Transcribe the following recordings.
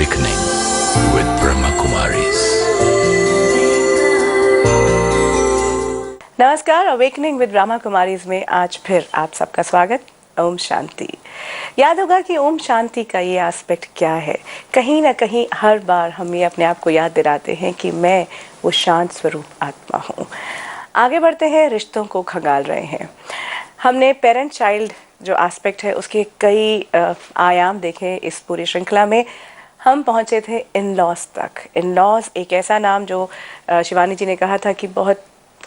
Awakening with Brahma Kumaris. नमस्कार, awakening with Brahma Kumaris में आज फिर आप सबका स्वागत। ओम शांति। याद होगा कि ओम शांति का ये एस्पेक्ट क्या है। कहीं ना कहीं हर बार हम ये अपने आप को याद दिलाते हैं कि मैं वो शांत स्वरूप आत्मा हूँ। आगे बढ़ते हैं, रिश्तों को खंगाल रहे हैं। हमने पेरेंट चाइल्ड जो एस्पेक्ट है उसके कई आयाम देखे इस पूरी श्रृंखला में। हम पहुँचे थे इन लॉज तक। इन लॉज एक ऐसा नाम जो शिवानी जी ने कहा था कि बहुत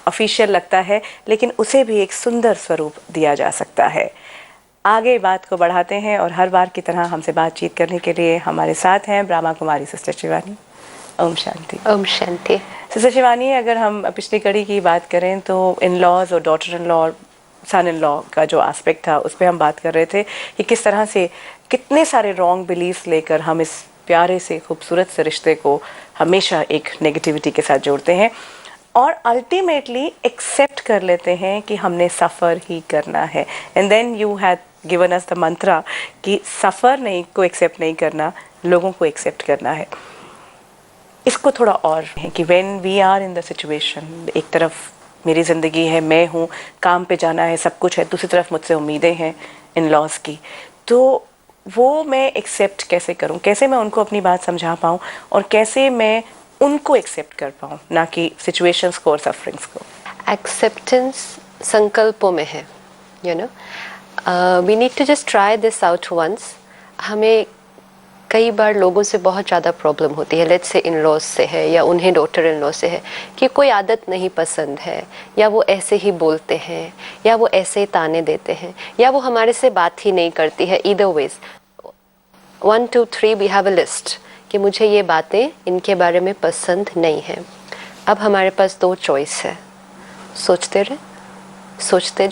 ऑफिशियल लगता है, लेकिन उसे भी एक सुंदर स्वरूप दिया जा सकता है। आगे बात को बढ़ाते हैं और हर बार की तरह हमसे बातचीत करने के लिए हमारे साथ हैं ब्रह्मा कुमारी सिस्टर शिवानी। ओम शांति। ओम शांति। सिस्टर शिवानी, अगर हम पिछली कड़ी की बात करें तो इन लॉज और डॉटर इन लॉ और सन इन लॉ का जो एस्पेक्ट था उस पर हम बात कर रहे थे कि किस तरह से कितने सारे रॉन्ग बिलीफ लेकर हम इस प्यारे से खूबसूरत से रिश्ते को हमेशा एक नेगेटिविटी के साथ जोड़ते हैं और अल्टीमेटली एक्सेप्ट कर लेते हैं कि हमने सफ़र ही करना है। And then you had given us the mantra कि सफ़र नहीं को एक्सेप्ट नहीं करना, लोगों को एक्सेप्ट करना है। इसको थोड़ा और है कि when we are in the situation, एक तरफ मेरी ज़िंदगी है, मैं हूँ, काम पे जाना है, सब कुछ है, दूसरी तरफ मुझसे उम्मीदें हैं इन लॉज की, तो वो मैं एक्सेप्ट कैसे करूँ, कैसे मैं उनको अपनी बात समझा पाऊँ और कैसे मैं उनको एक्सेप्ट कर पाऊँ, ना कि सिचुएशंस को और सफरिंग्स को। एक्सेप्टेंस संकल्पों में है, you know. We need to just try this out once. हमें कई बार लोगों से बहुत ज़्यादा प्रॉब्लम होती है, लेट्स से इन लॉज से है या उन्हें डॉटर इन लॉ से है कि कोई आदत नहीं पसंद है, या वो ऐसे ही बोलते हैं, या वो ऐसे ही ताने देते हैं, या वो हमारे से बात ही नहीं करती है। Either ways 1 2 3 we have a list कि मुझे ये बातें इनके बारे में पसंद नहीं है। अब हमारे पास 2 चॉइस है, सोचते रहे, सोचते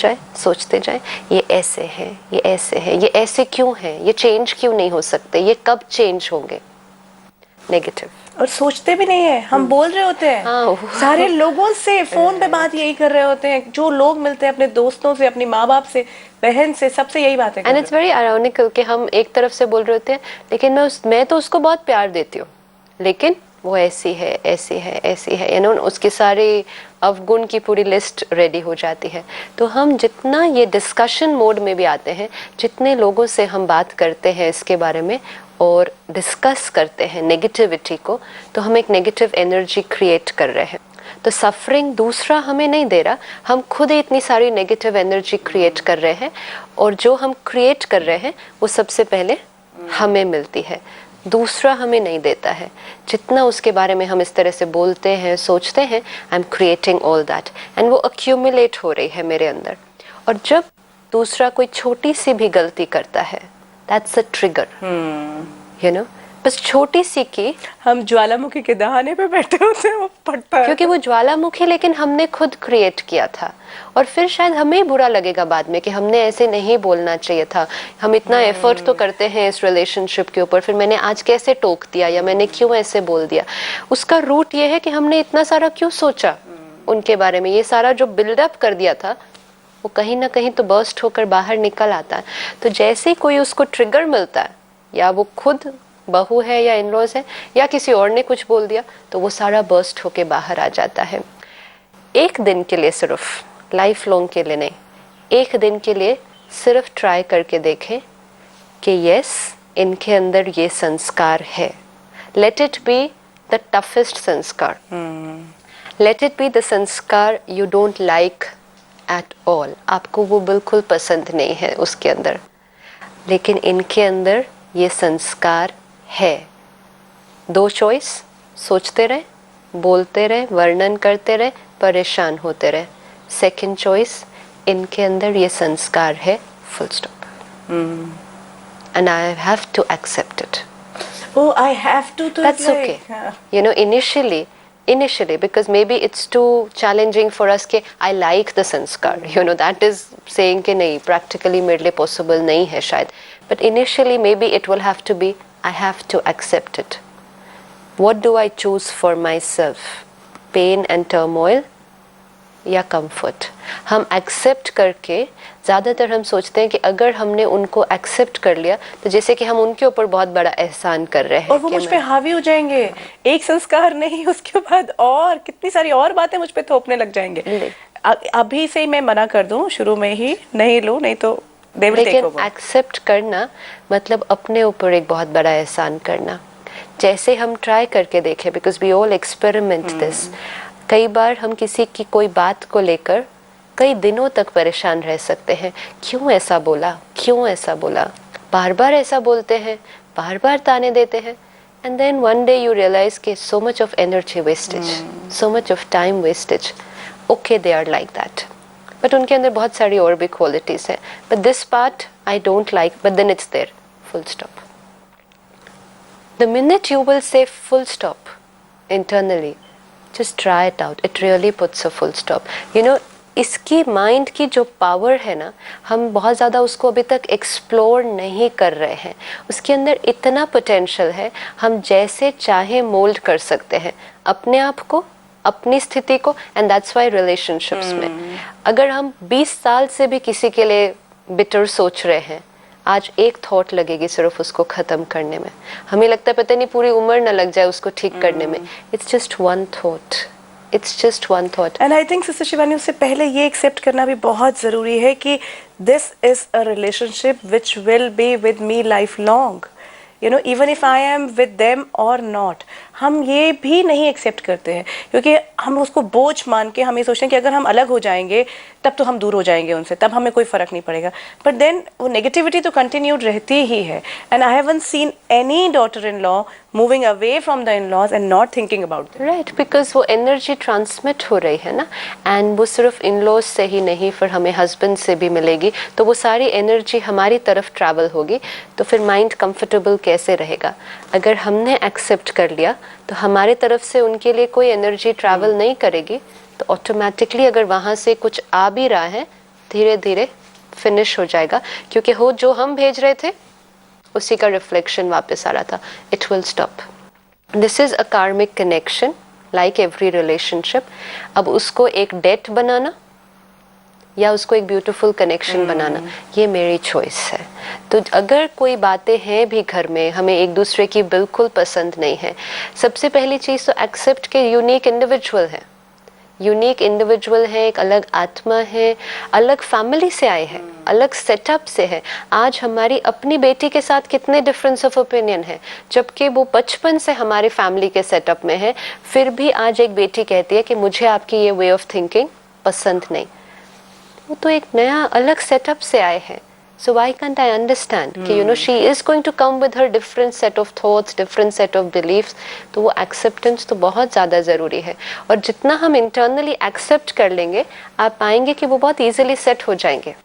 जाए, ये ऐसे है, ये ऐसे है, ये ऐसे क्यों है, ये चेंज क्यों नहीं हो सकते, ये कब चेंज होंगे। नेगेटिव। और सोचते भी नहीं है, हम बोल रहे होते हैं। हाँ। सारे लोगों से फोन पे बात यही कर रहे होते हैं, जो लोग मिलते हैं अपने दोस्तों से, अपनी माँ बाप से, बहन से, सबसे यही बातें कर एंड रहे इट्स वेरी आयरॉनिकल कि हम एक तरफ से बोल रहे होते हैं लेकिन मैं तो उसको बहुत प्यार देती हूँ, लेकिन वो ऐसी है, ऐसी है, ऐसी है, यू नो, उसके सारे अवगुण की पूरी लिस्ट रेडी हो जाती है। तो हम जितना ये डिस्कशन मोड में भी आते हैं, जितने लोगों से हम बात करते हैं इसके बारे में और डिस्कस करते हैं नेगेटिविटी को, तो हम एक नेगेटिव एनर्जी क्रिएट कर रहे हैं। तो सफरिंग दूसरा हमें नहीं दे रहा, हम खुद ही इतनी सारी नेगेटिव एनर्जी क्रिएट कर रहे हैं, और जो हम क्रिएट कर रहे हैं वो सबसे पहले हमें मिलती है, दूसरा हमें नहीं देता है। जितना उसके बारे में हम इस तरह से बोलते हैं, सोचते हैं, I am creating all that, and वो अक्यूमुलेट हो रही है मेरे अंदर। और जब दूसरा कोई छोटी सी भी गलती करता है, that's a trigger, you know. बस छोटी सी की, हम ज्वालामुखी के दहाने पे बैठे होते हैं, वो पड़ता है, क्योंकि वो ज्वालामुखी लेकिन हमने खुद क्रिएट किया था, और फिर शायद हमें ही बुरा लगेगा बाद में कि हमने ऐसे नहीं बोलना चाहिए था। हम इतना एफर्ट तो करते हैं इस रिलेशनशिप के ऊपर, फिर मैंने आज कैसे टोक दिया, या मैंने क्यों ऐसे बोल दिया। उसका रूट ये है कि हमने इतना सारा क्यों सोचा उनके बारे में, ये सारा जो बिल्डअप कर दिया था वो कहीं ना कहीं तो बर्स्ट होकर बाहर निकल आता है। तो जैसे ही कोई उसको ट्रिगर मिलता है, या वो खुद बहू है या इन-लॉज है या किसी और ने कुछ बोल दिया, तो वो सारा बर्स्ट होके बाहर आ जाता है। एक दिन के लिए, सिर्फ लाइफ लॉन्ग के लिए नहीं, एक दिन के लिए सिर्फ ट्राई करके देखें कि यस, इनके अंदर ये संस्कार है। Let it be the toughest संस्कार, लेट इट बी द संस्कार you don't like at all, आपको वो बिल्कुल पसंद नहीं है उसके अंदर, लेकिन इनके अंदर ये संस्कार है। 2 चॉइस, सोचते रहे, बोलते रहे, वर्णन करते रहे, परेशान होते रहे। सेकंड चॉइस, इनके अंदर ये संस्कार है, full stop, and I have to accept it. Oh, I have to. That's okay. You know, initially, because maybe it's too challenging for us कि I like the sanskar. You know, that is saying कि नहीं, practically मेरे लिए possible नहीं है शायद. But initially, maybe it will have to be, I have to accept it. What do I choose for myself? Pain and turmoil, या comfort. हम accept करके ज़्यादातर हम सोचते हैं कि अगर हमने उनको एक्सेप्ट कर लिया तो जैसे कि हम उनके ऊपर बहुत बड़ा एहसान कर रहे हैं और वो मुझ पे हावी हो जाएंगे। एक संस्कार नहीं, उसके बाद और कितनी सारी और बातें मुझ पे थोपने लग जाएंगे। अभी से ही मैं मना कर दूं, शुरू में ही नहीं लो, नहीं तो they will take over। लेकिन एक्सेप्ट करना मतलब अपने ऊपर एक बहुत बड़ा एहसान करना। जैसे हम ट्राई करके देखें, because we all experiment this. कई बार हम किसी की कोई बात को लेकर कई दिनों तक परेशान रह सकते हैं। क्यों ऐसा बोला, क्यों ऐसा बोला, बार बार ऐसा बोलते हैं, बार बार ताने देते हैं। And then one day you realise कि so much of energy wastage, so much of time wastage. Okay, they are like that, but उनके अंदर बहुत सारी और भी क्वालिटीज हैं। But this part I don't like, but then it's there, full stop. The minute you will say full stop internally, just try it out. It really puts a full stop. You know, इसकी mind की जो power है ना, हम बहुत ज़्यादा उसको अभी तक एक्सप्लोर नहीं कर रहे हैं। उसके अंदर इतना पोटेंशियल है, हम जैसे चाहे मोल्ड कर सकते हैं अपने आप को, अपनी स्थिति को। एंड दैट्स वाई रिलेशनशिप्स में अगर हम 20 साल से भी किसी के लिए बिटर सोच रहे हैं, आज एक थॉट लगेगी सिर्फ उसको खत्म करने में। हमें लगता है पता नहीं पूरी उम्र न लग जाए उसको ठीक करने में। It's just one thought, it's just one thought. And I think sister Shivani, उससे पहले ये एक्सेप्ट करना भी बहुत जरूरी है कि this is a relationship which will be with me life long. You know, even if I am with them और नॉट। हम ये भी नहीं एक्सेप्ट करते हैं क्योंकि हम उसको बोझ मान के हम ये सोचते हैं कि अगर हम अलग हो जाएंगे तब तो हम दूर हो जाएंगे उनसे, तब हमें कोई फर्क नहीं पड़ेगा। बट देन वो नेगेटिविटी तो कंटिन्यूड रहती ही है। And I haven't seen any daughter in law moving away from the in laws and not thinking about them. Right, because वो एनर्जी ट्रांसमिट हो रही है ना, एंड वो सिर्फ इन लॉज से ही नहीं, फिर हमें हस्बैंड से भी मिलेगी। तो वो सारी एनर्जी हमारी तरफ ट्रैवल होगी, तो फिर माइंड कंफर्टेबल कैसे रहेगा? अगर हमने एक्सेप्ट कर लिया तो हमारे तरफ से उनके लिए कोई एनर्जी ट्रैवल नहीं करेगी, तो ऑटोमेटिकली अगर वहाँ से कुछ आ भी रहा है धीरे धीरे फिनिश हो जाएगा, क्योंकि हो जो हम भेज रहे थे उसी का रिफ्लेक्शन वापस आ रहा था। It will stop. This is a karmic connection like every relationship. अब उसको एक डेट बनाना या उसको एक ब्यूटीफुल कनेक्शन बनाना, ये मेरी चॉइस है। तो अगर कोई बातें हैं भी घर में हमें एक दूसरे की बिल्कुल पसंद नहीं है, सबसे पहली चीज़ तो एक्सेप्ट के यूनिक इंडिविजुअल है, यूनिक इंडिविजुअल है, एक अलग आत्मा है, अलग फैमिली से आए हैं, अलग सेटअप से है। आज हमारी अपनी बेटी के साथ कितने डिफरेंस ऑफ ओपिनियन है, जबकि वो बचपन से हमारे फैमिली के सेटअप में है, फिर भी आज एक बेटी कहती है कि मुझे आपकी ये वे ऑफ थिंकिंग पसंद नहीं। वो तो एक नया अलग सेटअप से आए हैं। So why can't I understand कि you know she is going to come with her different set of thoughts, different set of beliefs। तो वो acceptance तो बहुत ज़्यादा ज़रूरी है। और जितना हम internally accept कर लेंगे, आप पाएंगे कि वो बहुत easily set हो जाएंगे।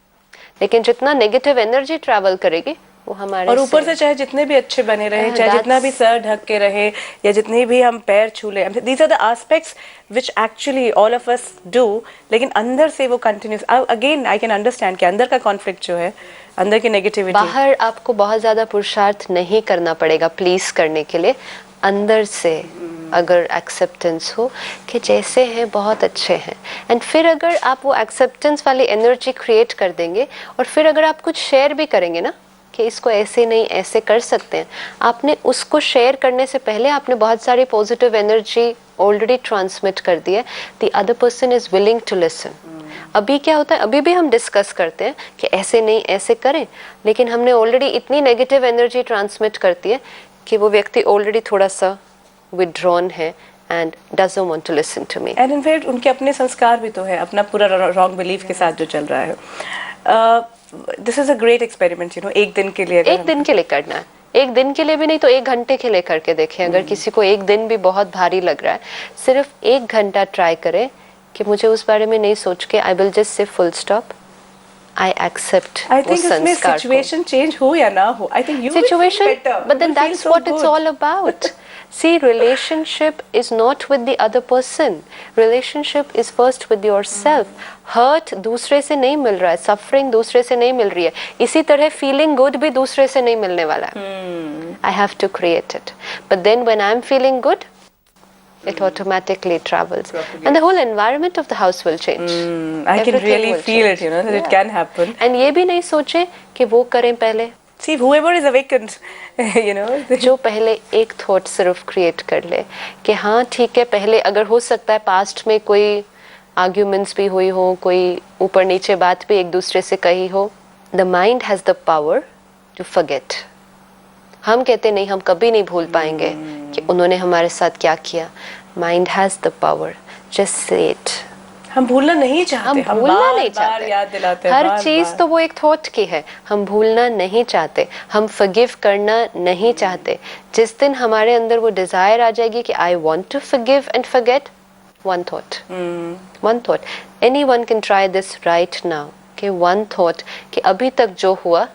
लेकिन जितना negative energy travel करेगी वो हमारे और ऊपर से चाहे जितने भी अच्छे बने रहे, चाहे जितना भी सर ढक के रहे या जितने भी हम पैर छू ले, these are the aspects which actually all of us do, लेकिन अंदर से वो continues. Again I can understand कि अंदर का कॉन्फ्लिक्ट जो है, अंदर की नेगेटिविटी, बाहर आपको बहुत ज्यादा पुरुषार्थ नहीं करना पड़ेगा प्लीज करने के लिए। अंदर से अगर एक्सेप्टेंस हो कि जैसे हैं बहुत अच्छे हैं, एंड फिर अगर आप वो एक्सेप्टेंस वाली एनर्जी क्रिएट कर देंगे और फिर अगर आप कुछ शेयर भी करेंगे ना कि इसको ऐसे नहीं ऐसे कर सकते हैं, आपने उसको शेयर करने से पहले आपने बहुत सारी पॉजिटिव एनर्जी ऑलरेडी ट्रांसमिट कर दी है। The other person is willing to listen. अभी क्या होता है, अभी भी हम डिस्कस करते हैं कि ऐसे नहीं ऐसे करें, लेकिन हमने ऑलरेडी इतनी नेगेटिव एनर्जी ट्रांसमिट करती है कि वो व्यक्ति ऑलरेडी थोड़ा सा विड्रॉन है and doesn't want to listen to me. And in fact उनके अपने संस्कार भी तो है, अपना पूरा रॉन्ग बिलीफ के साथ जो चल रहा है। This is a great experiment, you know, एक दिन के लिए, एक दिन के लिए करना है, एक दिन के लिए भी नहीं तो 1 घंटे के लिए करके देखें। अगर किसी को 1 दिन भी बहुत भारी लग रहा है, सिर्फ 1 घंटा ट्राई करें कि मुझे उस बारे में नहीं सोच के I will just say full stop, I accept. I think इसमें सिचुएशन चेंज हो या ना हो, I think you situation, but then that's what it's all about. See, relationship is not with the other person. Relationship is first with yourself. Hurt दूसरे से नहीं मिल रहा है, suffering दूसरे से नहीं मिल रही है, इसी तरह feeling good भी दूसरे से नहीं मिलने वाला है। I have to create it. But then when I'm feeling good, It automatically travels. And the whole environment of the house will change. I can Everything really will feel change. it, that it Yeah. can happen. And ये भी नहीं सोचे कि वो करें पहले, See, whoever is awakened, जो पहले एक थॉट सिर्फ क्रिएट कर ले कि हाँ ठीक है, पहले अगर हो सकता है पास्ट में कोई आर्ग्यूमेंट्स भी हुई हो, कोई ऊपर नीचे बात भी एक दूसरे से कही हो, the mind has the power to forget. हम कहते नहीं, हम कभी नहीं भूल पाएंगे कि उन्होंने हमारे साथ क्या किया. Mind has the power, just say it. हम भूलना नहीं चाहते, हम भूलना बार नहीं बार चाहते. याद दिलाते हैं, हर बार चीज बार. तो वो एक थॉट की है. हम भूलना नहीं चाहते, हम फॉरगिव करना नहीं चाहते. जिस दिन हमारे अंदर वो डिजायर आ जाएगी कि I want to forgive and forget, one thought, anyone can try this right now, कि वन थॉट कि अभी तक जो हुआ,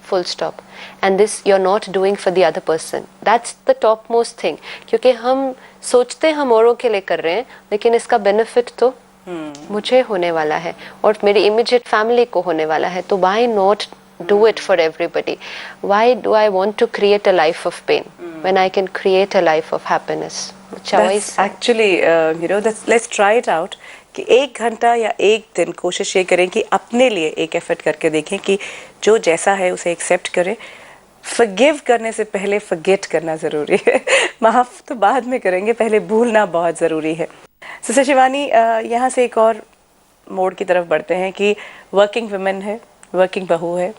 full stop, and this you're not doing for the other person. That's the topmost thing. क्योंकि हम सोचते हम औरों के लिए कर रहे हैं, लेकिन इसका बेनिफिट तो मुझे होने वाला है और मेरी इमीडिएट फैमिली को होने वाला है. तो why not do it for everybody? Why do I want to create a life of pain when I can create a life of happiness? Choice. That's actually, let's try it out. कि 1 घंटा या 1 दिन कोशिश ये करें कि अपने लिए एक एफर्ट करके देखें कि जो जैसा है उसे एक्सेप्ट करें. फॉरगिव करने से पहले फॉरगेट करना ज़रूरी है. माफ़ तो बाद में करेंगे, पहले भूलना बहुत ज़रूरी है. सिस्टर शिवानी, यहाँ से एक और मोड़ की तरफ बढ़ते हैं कि वर्किंग वुमेन है, वर्किंग बहू है,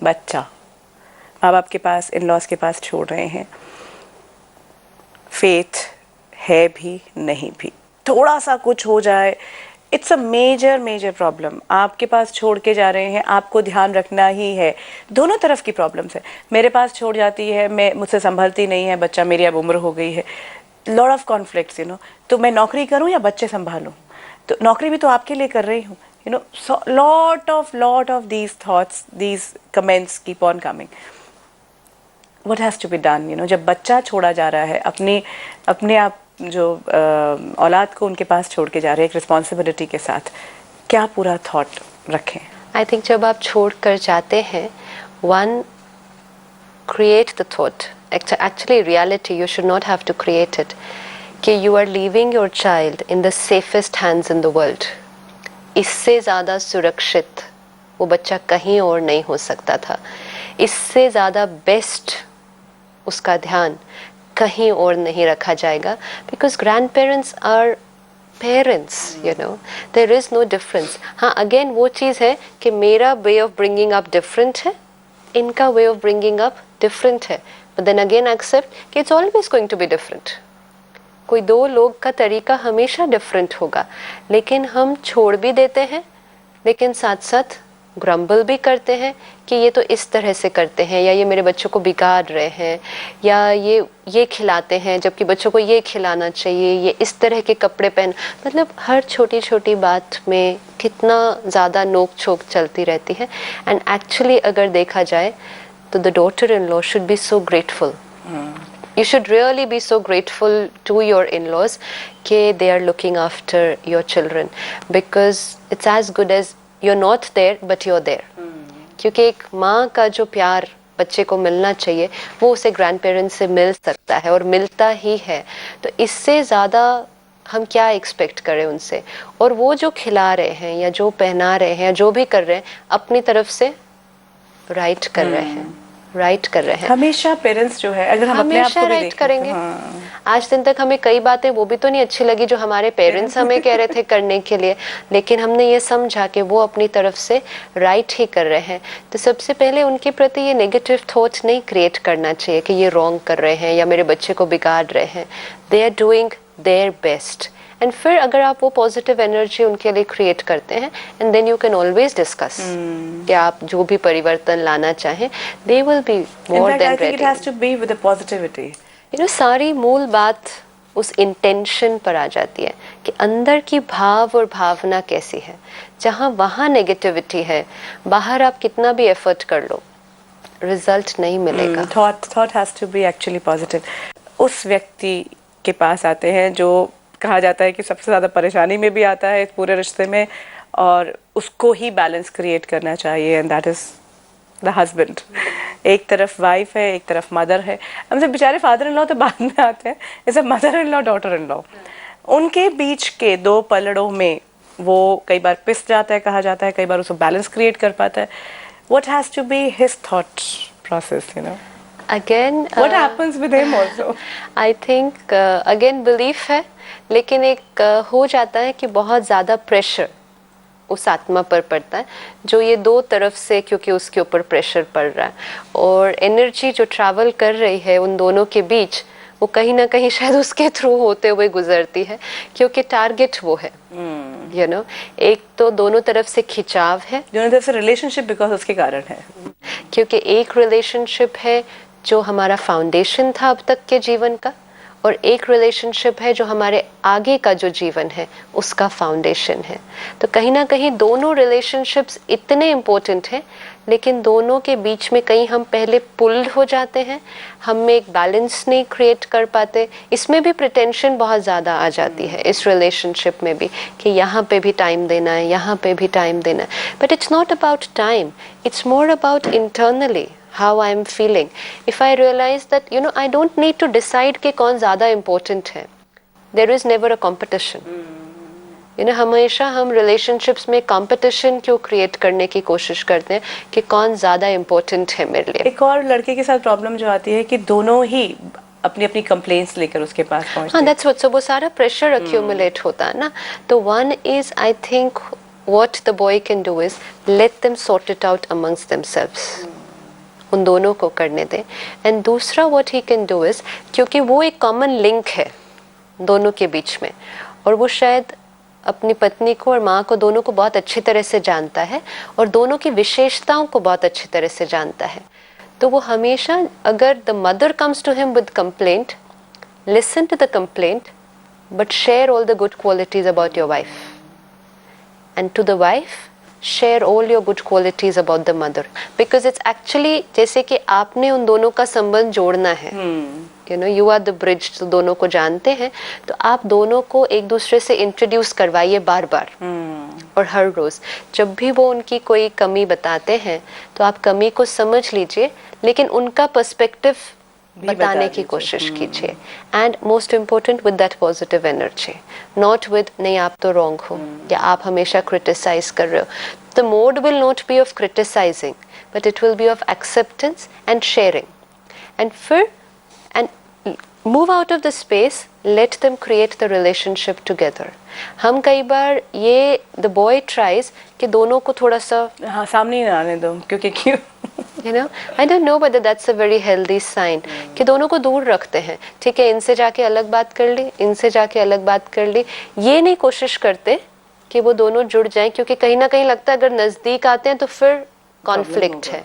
बच्चा माँ बाप के पास, इन लॉज के पास छोड़ रहे हैं. फेथ है भी नहीं भी, थोड़ा सा कुछ हो जाए, इट्स अ मेजर प्रॉब्लम. आपके पास छोड़ के जा रहे हैं, आपको ध्यान रखना ही है. दोनों तरफ की प्रॉब्लम्स है. मेरे पास छोड़ जाती है, मैं मुझसे संभलती नहीं है, बच्चा, मेरी अब उम्र हो गई है, लॉट ऑफ कॉन्फ्लिक्ट्स, तो मैं नौकरी करूं या बच्चे संभालूं. तो नौकरी भी तो आपके लिए कर रही हूँ, so lot of these thoughts, these comments keep on coming. What has to be done? जब बच्चा छोड़ा जा रहा है, अपने आप जो औलाद को उनके पास छोड़ के जा रहे हैं एक रिस्पॉन्सिबिलिटी के साथ, क्या पूरा थॉट रखें? आई थिंक जब आप छोड़ कर जाते हैं, one, create the thought. Actually reality you should not have to create it, कि you are leaving your child in the safest hands in the world. इससे ज़्यादा सुरक्षित वो बच्चा कहीं और नहीं हो सकता था. इससे ज़्यादा बेस्ट उसका ध्यान कहीं और नहीं रखा जाएगा. Because grandparents are parents, there is no difference. हाँ, अगेन वो चीज़ है कि मेरा way of bringing up different है, इनका way of bringing up different है. बट देन अगेन एक्सेप्ट कि it's always going to be different. कोई दो लोग का तरीका हमेशा डिफरेंट होगा, लेकिन हम छोड़ भी देते हैं, लेकिन साथ साथ ग्रम्बल भी करते हैं कि ये तो इस तरह से करते हैं, या ये मेरे बच्चों को बिगाड़ रहे हैं, या ये खिलाते हैं जबकि बच्चों को ये खिलाना चाहिए, ये इस तरह के कपड़े पहन. मतलब हर छोटी छोटी बात में कितना ज़्यादा नोक झोंक चलती रहती है. एंड एक्चुअली अगर देखा जाए तो the daughter in law should be so grateful. You should really be so grateful to your in-laws कि they are looking after your children, because it's as good as you're not there but you're there. क्योंकि एक माँ का जो प्यार बच्चे को मिलना चाहिए वो उसे ग्रैंड पेरेंट्स से मिल सकता है और मिलता ही है. तो इससे ज़्यादा हम क्या एक्सपेक्ट करें उनसे. और वो जो खिला रहे हैं या जो पहना रहे हैं या जो भी कर रहे हैं, अपनी तरफ से राइट कर रहे हैं, राइट कर रहे हैं. हमेशा पेरेंट्स जो है, अगर हम अपने आप को भी राइट देखें करेंगे. हाँ. आज दिन तक हमें कई बातें वो भी तो नहीं अच्छी लगी जो हमारे पेरेंट्स हमें कह रहे थे करने के लिए, लेकिन हमने ये समझा कि वो अपनी तरफ से राइट ही कर रहे हैं. तो सबसे पहले उनके प्रति ये नेगेटिव थॉट नहीं क्रिएट करना चाहिए कि ये रॉन्ग कर रहे हैं या मेरे बच्चे को बिगाड़ रहे हैं. They are doing their best. And फिर अगर आप वो पॉजिटिव एनर्जी उनके लिए क्रिएट करते हैं, and then you can always discuss कि आप जो भी परिवर्तन लाना चाहें, they will be more than ready. It has to be with the positivity. सारी मूल बात उस इंटेंशन पर आ जाती है कि अंदर की भाव और भावना कैसी है. जहाँ वहाँ नेगेटिविटी है, बाहर आप कितना भी एफर्ट कर लो, रिजल्ट नहीं मिलेगा. Thought has to be actually positive. उस व्यक्ति के पास आते हैं जो कहा जाता है कि सबसे ज़्यादा परेशानी में भी आता है इस पूरे रिश्ते में, और उसको ही बैलेंस क्रिएट करना चाहिए, and that is the husband. एक तरफ वाइफ है, एक तरफ मदर है। हमसे बेचारे फादर इन लॉ तो बाद में आते हैं, जैसे mother in law, daughter in law, उनके बीच के दो पलड़ों में वो कई बार पिस जाता है, कहा जाता है, कई बार उसको बैलेंस क्रिएट कर पाता है। What has to be his thought process, you know? Again, What happens with him also? I think again belief है, लेकिन एक हो जाता है कि बहुत ज़्यादा प्रेशर उस आत्मा पर पड़ता है, जो ये दो तरफ से, क्योंकि उसके ऊपर प्रेशर पड़ रहा है और एनर्जी जो ट्रैवल कर रही है उन दोनों के बीच, वो कहीं ना कहीं शायद उसके थ्रू होते हुए गुजरती है, क्योंकि टारगेट वो है। यू नो, एक तो दोनों तरफ से खिंचाव है, दोनों तरफ से रिलेशनशिप बिकॉज उसके कारण है, क्योंकि एक रिलेशनशिप है जो हमारा फाउंडेशन था अब तक के जीवन का, और एक रिलेशनशिप है जो हमारे आगे का जो जीवन है उसका फाउंडेशन है। तो कहीं ना कहीं दोनों रिलेशनशिप्स इतने इम्पोर्टेंट हैं, लेकिन दोनों के बीच में कहीं हम पहले पुल्ड हो जाते हैं, हम में एक बैलेंस नहीं क्रिएट कर पाते। इसमें भी प्रिटेंशन बहुत ज़्यादा आ जाती है इस रिलेशनशिप में भी, कि यहाँ पे भी टाइम देना है, यहाँ पे भी टाइम देना है। But it's not about time, it's more about internally how I am feeling. If I realize that, you know, I don't need to decide कि कौन ज़्यादा important है. There is never a competition. You know, हमेशा हम relationships में competition क्यों create करने की कोशिश करते हैं कि कौन ज़्यादा important है मेरे लिए। एक और लड़के के साथ प्रॉब्लम जो आती है कि दोनों ही अपनी अपनी कंप्लेंट्स लेकर उसके पास पहुंचते हैं। हाँ, that's what, so वो सारा pressure accumulate होता है ना। तो one is, I think, what the boy can do is let them sort it out amongst themselves. उन दोनों को करने दें। एंड दूसरा what he can do is, क्योंकि वो एक कॉमन लिंक है दोनों के बीच में, और वो शायद अपनी पत्नी को और माँ को दोनों को बहुत अच्छी तरह से जानता है और दोनों की विशेषताओं को बहुत अच्छी तरह से जानता है। तो वो हमेशा, अगर the mother comes to him with complaint, listen to the complaint but share all the good qualities about your wife, and to the wife share all your good qualities about the mother, because it's actually जैसे कि आपने उन दोनों का संबंध जोड़ना है। You know, you are the bridge, तो दोनों को जानते हैं, तो आप दोनों को एक दूसरे से इंट्रोड्यूस करवाइए बार बार और हर रोज। जब भी वो उनकी कोई कमी बताते हैं तो आप कमी को समझ लीजिए, लेकिन उनका पर्सपेक्टिव बताने की कोशिश कीजिए। And most important with that positive energy, not with नहीं आप तो रॉन्ग हो या आप हमेशा क्रिटिसाइज कर रहे हो। The mode will not be of criticising, but it will be of acceptance and sharing, and फिर and move out of the space, let them create the relationship together. हम कई बार ये द बॉय ट्राइज कि दोनों को थोड़ा सा सामने ही ना आने दो, क्योंकि क्यों You know, I don't know whether that's a very healthy sign कि दोनों को दूर रखते हैं। ठीक है, इनसे जाके अलग बात कर ली, इनसे जाके अलग बात कर ली, ये नहीं कोशिश करते कि वो दोनों जुड़ जाएं, क्योंकि कहीं ना कहीं लगता है अगर नजदीक आते हैं तो फिर कॉन्फ्लिक्ट है।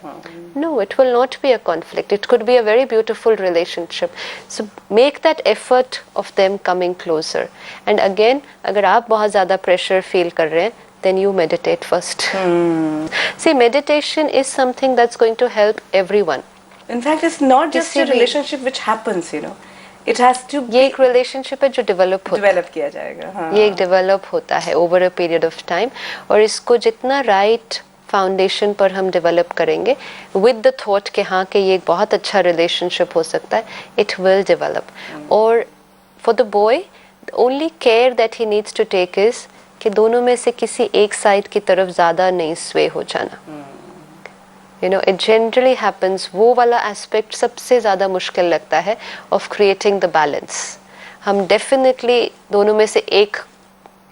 No, it will not be a conflict. It could be a very beautiful relationship. So make that effort of them coming closer. And again, अगर आप बहुत ज़्यादा pressure feel कर रहे हैं, then you meditate first. See, meditation is something that's going to help everyone. In fact, it's not just a relationship which happens, you know. It has to be, ये एक relationship है जो develop होता है। develop किया जाएगा। हाँ। ये एक develop होता है over a period of time, और इसको जितना right foundation पर हम develop करेंगे with the thought कि हाँ कि ये एक बहुत अच्छा relationship हो सकता है, it will develop. और for the boy, the only care that he needs to take is कि दोनों में से किसी एक साइड की तरफ ज़्यादा नहीं स्वे हो जाना। You know, it generally happens, वो वाला एस्पेक्ट सबसे ज़्यादा मुश्किल लगता है of creating the balance. हम definitely दोनों में से एक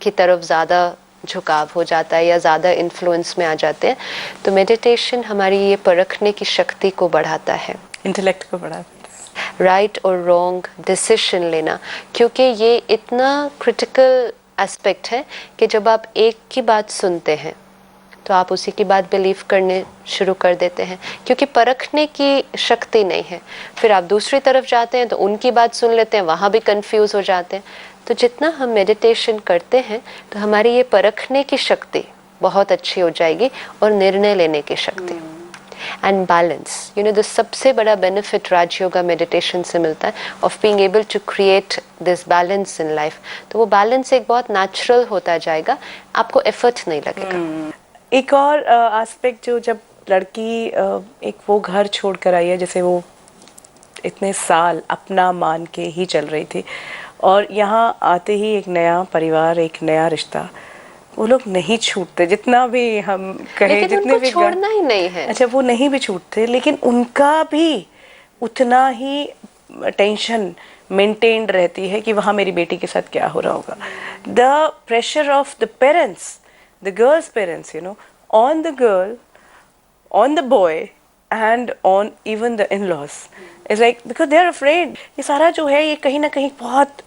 की तरफ ज़्यादा झुकाव हो जाता है या ज़्यादा इन्फ्लुएंस में आ जाते हैं। तो मेडिटेशन हमारी ये परखने की शक्ति को बढ़ाता है, इंटेलेक्ट को बढ़ाता है, राइट और रॉन्ग डिसीजन लेना, क्योंकि ये इतना क्रिटिकल एस्पेक्ट है कि जब आप एक की बात सुनते हैं तो आप उसी की बात बिलीव करने शुरू कर देते हैं, क्योंकि परखने की शक्ति नहीं है। फिर आप दूसरी तरफ जाते हैं तो उनकी बात सुन लेते हैं, वहाँ भी कंफ्यूज हो जाते हैं। तो जितना हम मेडिटेशन करते हैं तो हमारी ये परखने की शक्ति बहुत अच्छी हो जाएगी और निर्णय लेने की शक्ति। And balance, you know, the सबसे बड़ा बेनिफिट राजयोगा मेडिटेशन से मिलता है of being able to create this balance in life. तो वो बैलेंस एक बहुत नेचुरल होता जाएगा, आपको एफर्ट नहीं लगेगा। एक और एस्पेक्ट जो जब लड़की एक वो घर छोड़ कर आई है जैसे वो इतने साल अपना मान के ही चल रही थी, और यहाँ आते ही एक नया परिवार, एक नया रिश्ता, वो लोग नहीं छूटते जितना भी हम कहें, जितने भी छोड़ना ही नहीं है। अच्छा, वो नहीं भी छूटते, लेकिन उनका भी उतना ही टेंशन मेंटेन्ड रहती है कि वहाँ मेरी बेटी के साथ क्या हो रहा होगा। The pressure of the parents, the girls parents, you know, on the girl, on the boy and on even the in laws is like, because they are afraid. ये सारा जो है ये कहीं ना कहीं बहुत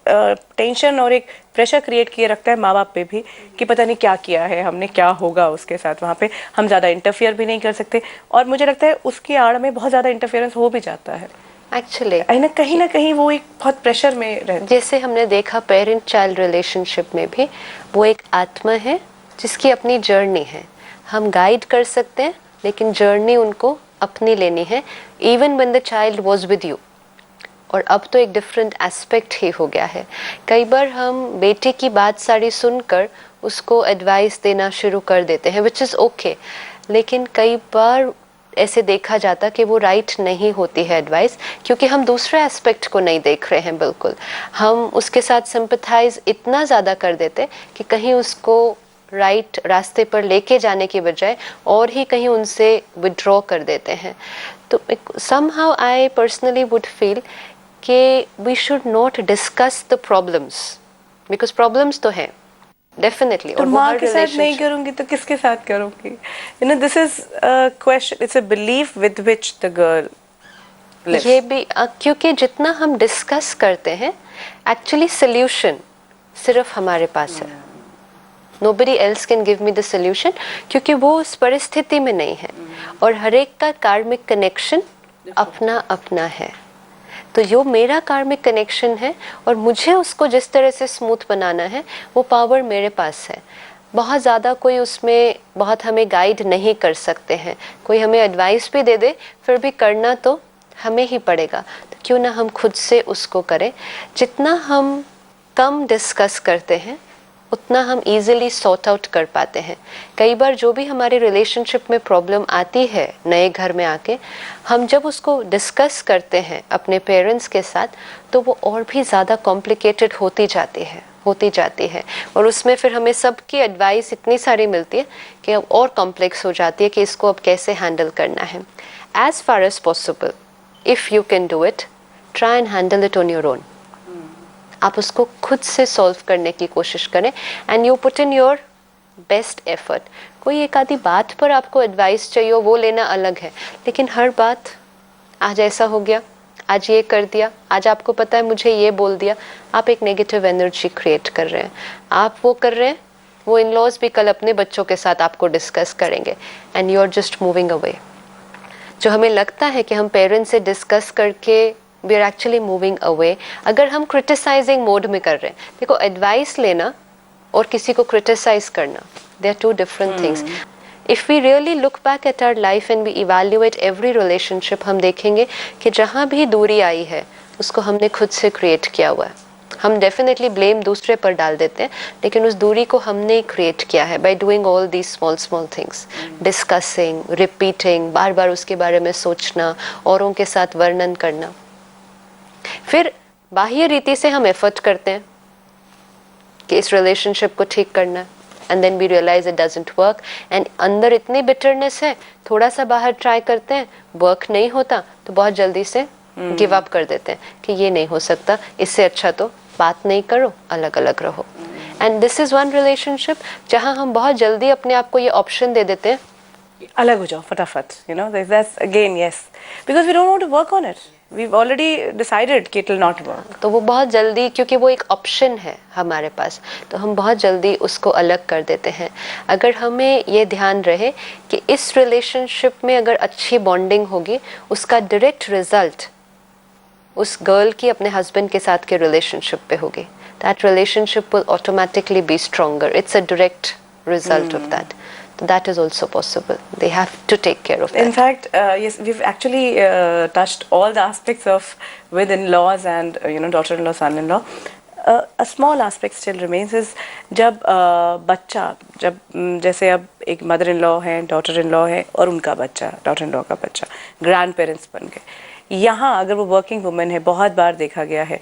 टेंशन और एक प्रेशर क्रिएट किए रखता है माँ बाप पे भी, कि पता नहीं क्या किया है हमने, क्या होगा उसके साथ। वहाँ पे हम ज़्यादा इंटरफियर भी नहीं कर सकते, और मुझे लगता है उसकी आड़ में बहुत ज़्यादा इंटरफेरेंस हो भी जाता है एक्चुअली। कहीं ना कहीं वो एक बहुत प्रेशर में रहती है। जैसे हमने देखा पेरेंट चाइल्ड रिलेशनशिप में भी, वो एक आत्मा है जिसकी अपनी जर्नी है। हम गाइड कर सकते हैं, लेकिन जर्नी उनको अपनी लेनी है, even when the child was with you. और अब तो एक डिफरेंट एस्पेक्ट ही हो गया है। कई बार हम बेटे की बात सारी सुनकर उसको एडवाइस देना शुरू कर देते हैं, विच इज़ ओके, लेकिन कई बार ऐसे देखा जाता कि वो राइट नहीं होती है एडवाइस, क्योंकि हम दूसरे एस्पेक्ट को नहीं देख रहे हैं। बिल्कुल हम उसके साथ सिंपथाइज इतना ज़्यादा कर देते कि कहीं उसको राइट रास्ते पर लेके जाने की बजाय और ही कहीं उनसे विड्रॉ कर देते हैं। तो somehow I personally would feel कि we should not discuss the problems, because problems तो हैं डेफिनेटली। तो माँ के साथ नहीं करूंगी तो किसके साथ करूंगी? You know, this is a question, it's a belief with which the girl lives. ये भी क्योंकि जितना हम डिस्कस करते हैं, एक्चुअली सोल्यूशन सिर्फ हमारे पास है। Nobody else can give me the solution, क्योंकि वो उस परिस्थिति में नहीं है। और हर एक का कार्मिक कनेक्शन अपना अपना है। तो जो मेरा कार्मिक कनेक्शन है और मुझे उसको जिस तरह से स्मूथ बनाना है, वो पावर मेरे पास है। बहुत ज़्यादा कोई उसमें बहुत हमें गाइड नहीं कर सकते हैं। कोई हमें एडवाइस भी दे दे, फिर भी करना तो हमें ही पड़ेगा। तो क्यों ना हम खुद से उसको करें। जितना हम कम डिस्कस करते हैं, उतना हम इजीली सॉर्ट आउट कर पाते हैं। कई बार जो भी हमारे रिलेशनशिप में प्रॉब्लम आती है नए घर में आके, हम जब उसको डिस्कस करते हैं अपने पेरेंट्स के साथ, तो वो और भी ज़्यादा कॉम्प्लिकेटेड होती जाती है। और उसमें फिर हमें सबकी एडवाइस इतनी सारी मिलती है कि अब और कॉम्प्लेक्स हो जाती है कि इसको अब कैसे हैंडल करना है। As far as possible, if you can do it, try and handle it on your own. आप उसको खुद से सॉल्व करने की कोशिश करें, and you put in your best effort. कोई एक आधी बात पर आपको एडवाइस चाहिए, वो लेना अलग है, लेकिन हर बात आज ऐसा हो गया, आज ये कर दिया, आज आपको पता है मुझे ये बोल दिया, आप एक नेगेटिव एनर्जी क्रिएट कर रहे हैं। आप वो कर रहे हैं, वो इन लॉज भी कल अपने बच्चों के साथ आपको डिस्कस करेंगे, and you are just moving away. जो हमें लगता है कि हम पेरेंट्स से डिस्कस करके we are actually moving away, अगर हम क्रिटिसाइजिंग मोड में कर रहे हैं। देखो, एडवाइस लेना और किसी को क्रिटिसाइज करना, they are two different things. If we really look back at our life and we evaluate every relationship, हम देखेंगे कि जहाँ भी दूरी आई है उसको हमने खुद से क्रिएट किया हुआ है। हम डेफिनेटली ब्लेम दूसरे पर डाल देते हैं, लेकिन उस दूरी को हमने क्रिएट किया है by doing all these small things, discussing, repeating, बार बार उसके बारे में सोचना, औरों के साथ वर्णन करना। फिर बाह्य रीति से हम एफर्ट करते हैं कि इस रिलेशनशिप को ठीक करना है, and then we realise it doesn't work, and अंदर इतनी बिटरनेस है, थोड़ा सा बाहर ट्राई करते हैं, वर्क नहीं होता तो बहुत जल्दी से गिव अप कर देते हैं कि ये नहीं हो सकता, इससे अच्छा तो बात नहीं करो, अलग अलग रहो। And this is one relationship जहां हम बहुत जल्दी अपने आप को ये ऑप्शन दे देते हैं, अलग हो जाओ फटाफट, you know, that's again yes, because we don't want to work on it, we've already decided कि it will not work। तो वो बहुत जल्दी, क्योंकि वो एक ऑप्शन है हमारे पास, तो हम बहुत जल्दी उसको अलग कर देते हैं। अगर हमें ये ध्यान रहे कि इस रिलेशनशिप में अगर अच्छी बॉन्डिंग होगी, उसका डायरेक्ट रिजल्ट उस गर्ल की अपने हस्बैंड के साथ के रिलेशनशिप पे होगी। That relationship will automatically B stronger. It's a direct result of that. That is also possible. They have to take care of that. In fact, yes, we've actually touched all the aspects of with in-laws and daughter-in-law, son-in-law. a small aspect still remains is जब जैसे अब एक mother in law है, daughter in law है और उनका बच्चा, daughter in law का बच्चा ग्रैंड पेरेंट्स बन गए। यहाँ अगर वो वर्किंग वुमेन है, बहुत बार देखा गया है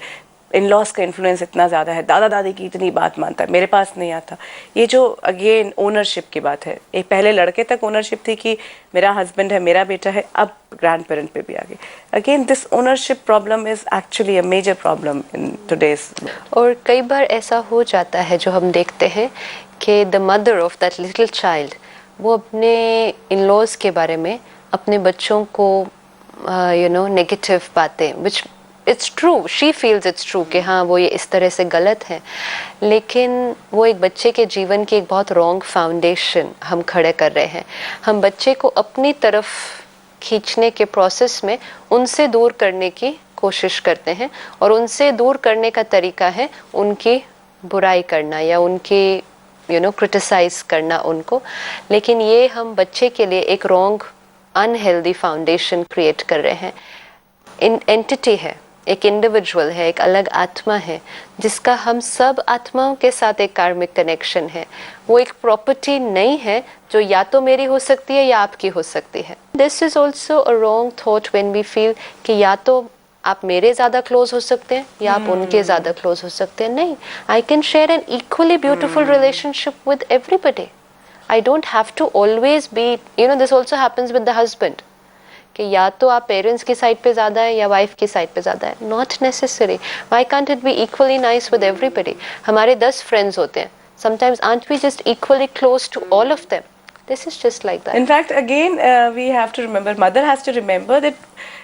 इन लॉज का इन्फ्लुएंस इतना ज़्यादा है, दादा दादी की इतनी बात मानता है, मेरे पास नहीं आता। ये जो अगेन ओनरशिप की बात है, एक पहले लड़के तक ओनरशिप थी कि मेरा हस्बैंड है, मेरा बेटा है, अब ग्रैंड पेरेंट पे भी आ गई। Again this ownership problem is actually a major problem in today's. और कई बार ऐसा हो जाता है जो हम देखते हैं कि the mother of that little child वो अपने इन लॉज के बारे में अपने बच्चों को नेगेटिव बातें, which it's true, she feels it's true कि हाँ वो ये इस तरह से गलत है, लेकिन वो एक बच्चे के जीवन की एक बहुत रॉन्ग फाउंडेशन हम खड़े कर रहे हैं। हम बच्चे को अपनी तरफ खींचने के प्रोसेस में उनसे दूर करने की कोशिश करते हैं, और उनसे दूर करने का तरीका है उनकी बुराई करना या उनकी क्रिटिसाइज करना उनको। लेकिन ये हम बच्चे के लिए एक रॉन्ग अनहेल्दी फाउंडेशन क्रिएट कर रहे हैं। एंटिटी है, एक इंडिविजुअल है, एक अलग आत्मा है जिसका हम सब आत्माओं के साथ एक कार्मिक कनेक्शन है। वो एक प्रॉपर्टी नहीं है जो या तो मेरी हो सकती है या आपकी हो सकती है। This is also a wrong thought when we feel कि या तो आप मेरे ज़्यादा क्लोज हो सकते हैं या आप उनके ज़्यादा क्लोज हो सकते हैं। नहीं, I can share an equally beautiful relationship with everybody. I don't have to always be, this also happens with the husband कि या तो आप पेरेंट्स की साइड पे ज़्यादा है या वाइफ की साइड पे ज़्यादा है। Not necessary. Why can't it be equally nice with everybody? हमारे 10 फ्रेंड्स होते हैं, sometimes aren't we just equally close to all of them? This is just like that. In fact, again, we have to remember, mother has to remember that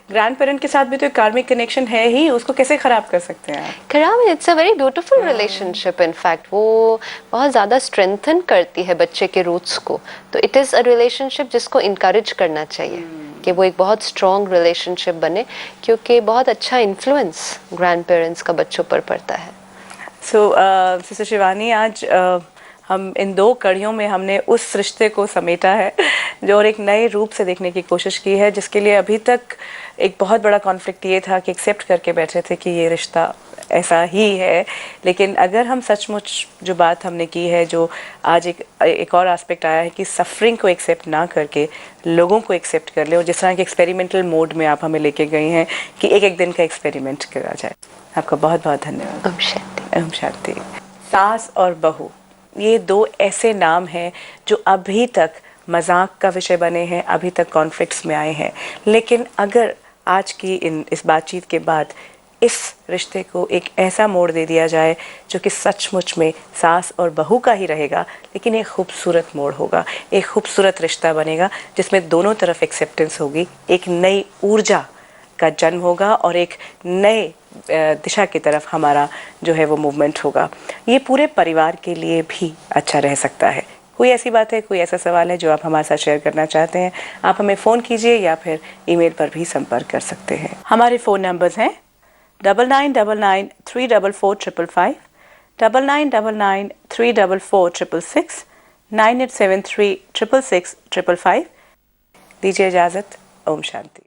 grandparent के साथ भी तो एक karmic connection है ही, उसको कैसे खराब कर सकते हैं आप? खराब, it's a very beautiful relationship. In fact वो बहुत ज़्यादा स्ट्रेंथन करती है बच्चे के रूट्स को। तो इट इज़ अ रिलेशनशिप जिसको इनकरेज करना चाहिए कि वो एक बहुत स्ट्रॉन्ग रिलेशनशिप बने, क्योंकि बहुत अच्छा इन्फ्लुएंस ग्रैंड पेरेंट्स का बच्चों पर पड़ता है। सो सिस्टर शिवानी, आज हम इन 2 कड़ियों में हमने उस रिश्ते को समेटा है जो और एक नए रूप से देखने की कोशिश की है, जिसके लिए अभी तक एक बहुत बड़ा कॉन्फ्लिक्ट ये था कि एक्सेप्ट करके बैठे थे कि ये रिश्ता ऐसा ही है। लेकिन अगर हम सचमुच जो बात हमने की है, जो आज एक और एस्पेक्ट आया है कि सफरिंग को एक्सेप्ट ना करके लोगों को एक्सेप्ट कर ले, और जिस तरह के एक्सपेरिमेंटल मोड में आप हमें लेके गई हैं कि एक दिन का एक्सपेरिमेंट करा जाए, आपका बहुत बहुत धन्यवाद। ओम शांति। ओम शांति। सास और बहू, ये 2 ऐसे नाम हैं जो अभी तक मजाक का विषय बने हैं, अभी तक कॉन्फ्लिक्ट्स में आए हैं। लेकिन अगर आज की इस बातचीत के बाद इस रिश्ते को एक ऐसा मोड़ दे दिया जाए जो कि सचमुच में सास और बहू का ही रहेगा, लेकिन एक खूबसूरत मोड़ होगा, एक खूबसूरत रिश्ता बनेगा जिसमें दोनों तरफ एक्सेप्टेंस होगी, एक नई ऊर्जा का जन्म होगा और एक नए दिशा की तरफ हमारा जो है वो मूवमेंट होगा। ये पूरे परिवार के लिए भी अच्छा रह सकता है। कोई ऐसी बात है, कोई ऐसा सवाल है जो आप हमारे साथ शेयर करना चाहते हैं, आप हमें फ़ोन कीजिए या फिर ईमेल पर भी संपर्क कर सकते हैं। हमारे फ़ोन नंबर्स हैं 9999344555, 9999344666, 9873666555। दीजिए इजाज़त। ओम शांति।